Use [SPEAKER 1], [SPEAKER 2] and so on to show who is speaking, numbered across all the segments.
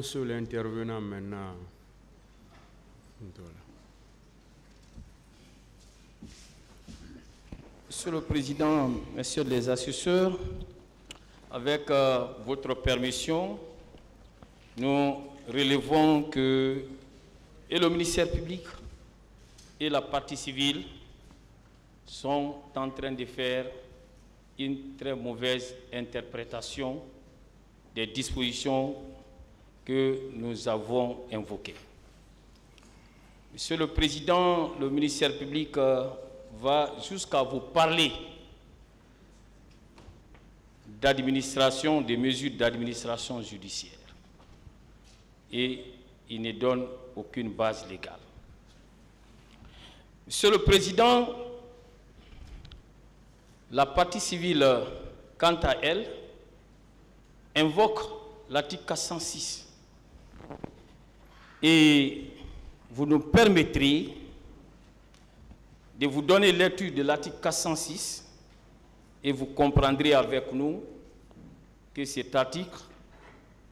[SPEAKER 1] mon seul intervenant maintenant.
[SPEAKER 2] Monsieur le Président, Messieurs les assesseurs, avec votre permission, nous relevons que et le ministère public et la partie civile sont en train de faire une très mauvaise interprétation des dispositions que nous avons invoquées. Monsieur le Président, le ministère public va jusqu'à vous parler d'administration, des mesures d'administration judiciaire. Et il ne donne aucune base légale. Monsieur le Président, la partie civile, quant à elle, invoque l'article 406. Et vous nous permettrez de vous donner lecture de l'article 406 et vous comprendrez avec nous que cet article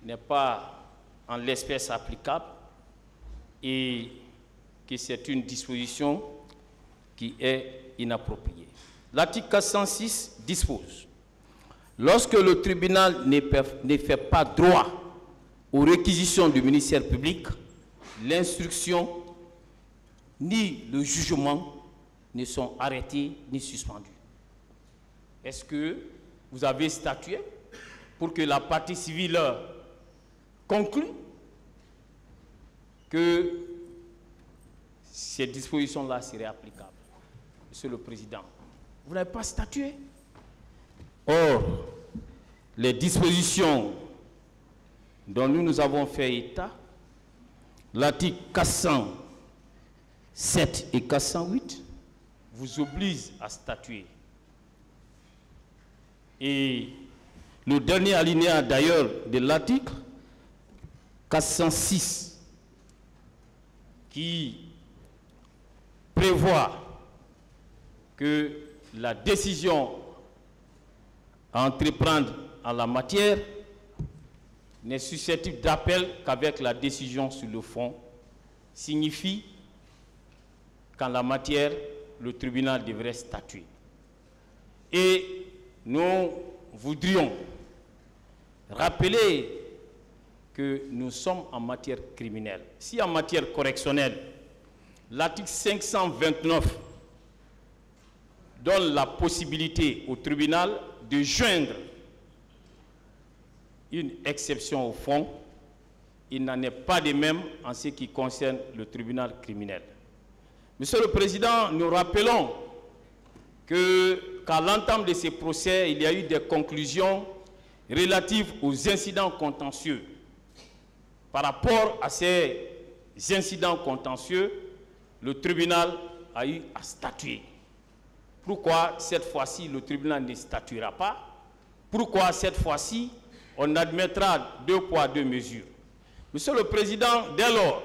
[SPEAKER 2] n'est pas en l'espèce applicable et que c'est une disposition qui est inappropriée. L'article 406 dispose: lorsque le tribunal ne fait pas droit aux réquisitions du ministère public, l'instruction ni le jugement ne sont arrêtés ni suspendus. Est-ce que vous avez statué pour que la partie civile conclue que ces dispositions-là seraient applicables? Monsieur le Président, vous n'avez pas statué. Or, les dispositions dont nous avons fait état, l'article 407 et 408, vous obligent à statuer. Et le dernier alinéa d'ailleurs de l'article 406 qui prévoit que la décision à entreprendre en la matière n'est susceptible d'appel qu'avec la décision sur le fond, signifie qu'en la matière, le tribunal devrait statuer. Et nous voudrions rappeler que nous sommes en matière criminelle. Si en matière correctionnelle, l'article 529 donne la possibilité au tribunal de joindre une exception au fond, il n'en est pas de même en ce qui concerne le tribunal criminel. Monsieur le Président, nous rappelons qu'à l'entame de ces procès, il y a eu des conclusions relatives aux incidents contentieux. Par rapport à ces incidents contentieux, le tribunal a eu à statuer. Pourquoi cette fois-ci le tribunal ne statuera pas? Pourquoi cette fois-ci on admettra 2 poids 2 mesures? Monsieur le Président, dès lors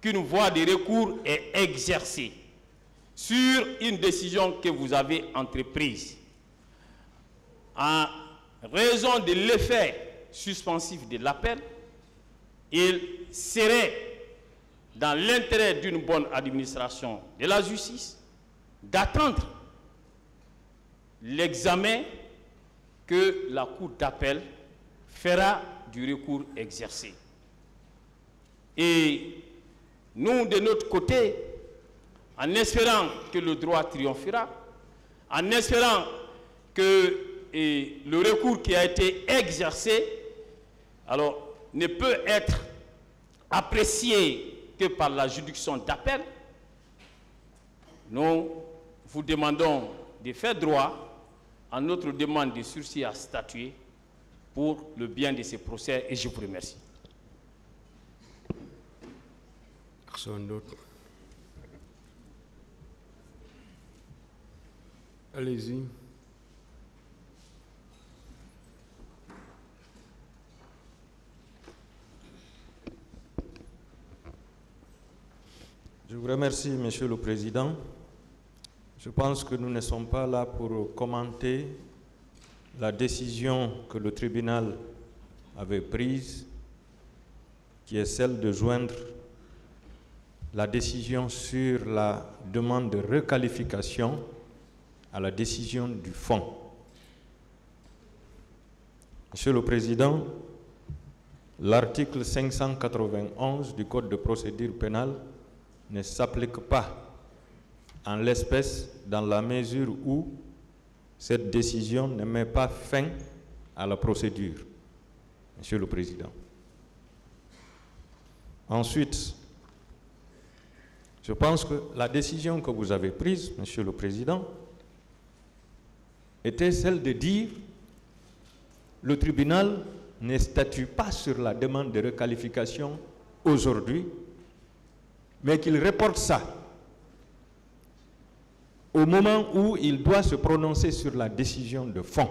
[SPEAKER 2] qu'une voie de recours est exercée sur une décision que vous avez entreprise, en raison de l'effet suspensif de l'appel, il serait dans l'intérêt d'une bonne administration de la justice d'attendre l'examen que la Cour d'appel fera du recours exercé. Et nous, de notre côté, en espérant que le droit triomphera, en espérant que le recours qui a été exercé, alors, ne peut être apprécié que par la juridiction d'appel, nous vous demandons de faire droit à notre demande de sursis à statuer pour le bien de ces procès et je vous remercie.
[SPEAKER 1] Personne d'autre. Allez-y.
[SPEAKER 3] Je vous remercie, Monsieur le Président. Je pense que nous ne sommes pas là pour commenter la décision que le tribunal avait prise qui est celle de joindre la décision sur la demande de requalification à la décision du fond. Monsieur le Président, l'article 591 du Code de procédure pénale ne s'applique pas en l'espèce dans la mesure où cette décision ne met pas fin à la procédure, Monsieur le Président. Ensuite, je pense que la décision que vous avez prise, Monsieur le Président, était celle de dire le tribunal ne statue pas sur la demande de requalification aujourd'hui, mais qu'il reporte ça au moment où il doit se prononcer sur la décision de fond.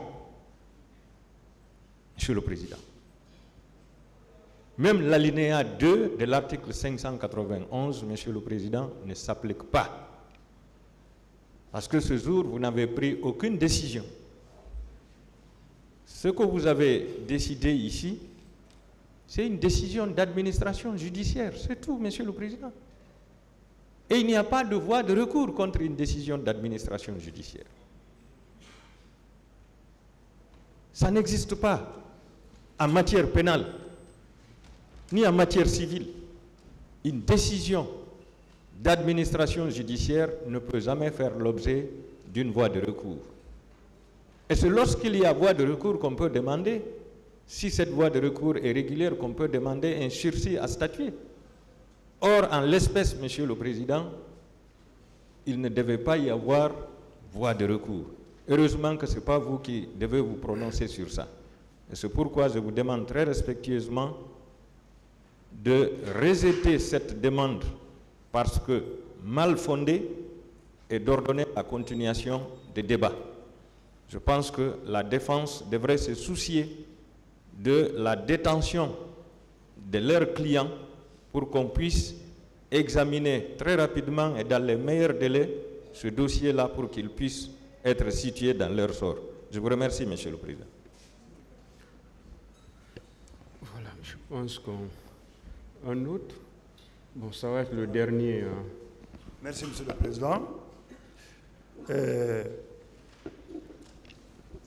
[SPEAKER 3] Monsieur le Président. Même l'alinéa 2 de l'article 591, Monsieur le Président, ne s'applique pas. Parce que ce jour, vous n'avez pris aucune décision. Ce que vous avez décidé ici, c'est une décision d'administration judiciaire. C'est tout, Monsieur le Président. Et il n'y a pas de voie de recours contre une décision d'administration judiciaire. Ça n'existe pas en matière pénale, ni en matière civile. Une décision d'administration judiciaire ne peut jamais faire l'objet d'une voie de recours. Et c'est lorsqu'il y a voie de recours qu'on peut demander, si cette voie de recours est régulière, qu'on peut demander un sursis à statuer. Or, en l'espèce, Monsieur le Président, il ne devait pas y avoir voie de recours. Heureusement que ce n'est pas vous qui devez vous prononcer sur ça. Et c'est pourquoi je vous demande très respectueusement de rejeter cette demande parce que mal fondée et d'ordonner la continuation des débats. Je pense que la défense devrait se soucier de la détention de leurs clients pour qu'on puisse examiner très rapidement et dans les meilleurs délais ce dossier-là pour qu'il puisse être situé dans leur sort. Je vous remercie, Monsieur le Président.
[SPEAKER 1] Voilà, je pense qu'un autre, bon, ça va être le dernier.
[SPEAKER 4] Merci, Monsieur le Président.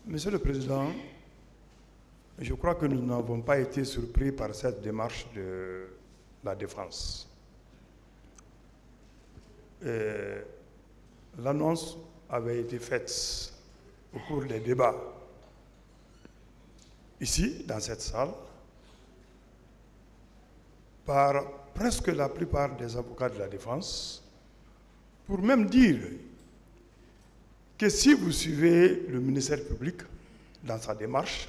[SPEAKER 4] Monsieur le Président, je crois que nous n'avons pas été surpris par cette démarche de la défense. L'annonce avait été faite au cours des débats ici, dans cette salle, par presque la plupart des avocats de la défense, pour même dire que si vous suivez le ministère public dans sa démarche,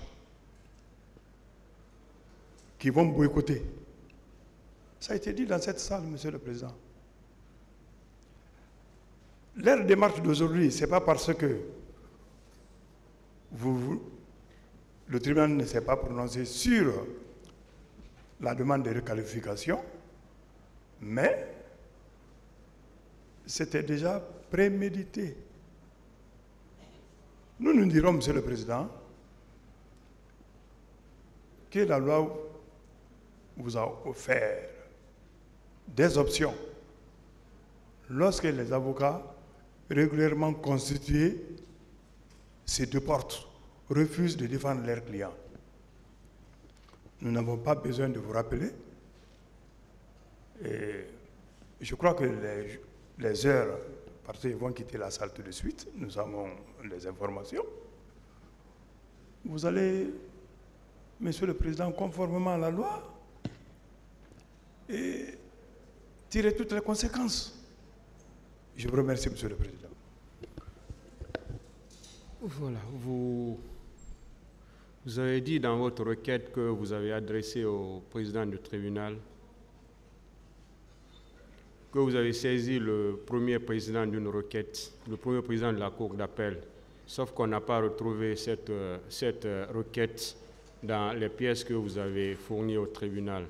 [SPEAKER 4] qu'ils vont boycotter. Ça a été dit dans cette salle, Monsieur le Président. Leur démarche d'aujourd'hui, ce n'est pas parce que le tribunal ne s'est pas prononcé sur la demande de requalification, mais c'était déjà prémédité. Nous dirons, Monsieur le Président, que la loi vous a offert des options lorsque les avocats régulièrement constitués se déportent, refusent de défendre leurs clients. Nous n'avons pas besoin de vous rappeler. Et je crois que les heures, parce qu'ils vont quitter la salle tout de suite, nous avons les informations. Vous allez, Monsieur le Président, conformément à la loi, et tirer toutes les conséquences. Je vous remercie, Monsieur le Président.
[SPEAKER 1] Voilà, vous avez dit dans votre requête que vous avez adressée au président du tribunal que vous avez saisi le premier président d'une requête, le premier président de la Cour d'appel, sauf qu'on n'a pas retrouvé cette requête dans les pièces que vous avez fournies au tribunal.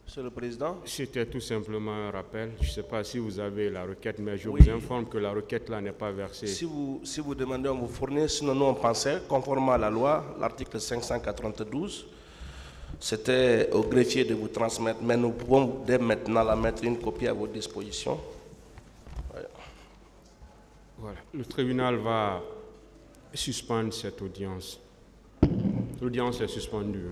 [SPEAKER 5] Monsieur le Président.
[SPEAKER 1] C'était tout simplement un rappel. Je ne sais pas si vous avez la requête, mais je
[SPEAKER 5] Oui.
[SPEAKER 1] vous informe que la requête là n'est pas versée.
[SPEAKER 5] Si vous demandez, on vous fournit. Sinon, nous, on pensait, conformément à la loi, l'article 592, C'était au greffier de vous transmettre, mais nous pouvons dès maintenant la mettre une copie à votre disposition. Ouais.
[SPEAKER 1] Voilà. Le tribunal va suspendre cette audience. L'audience est suspendue.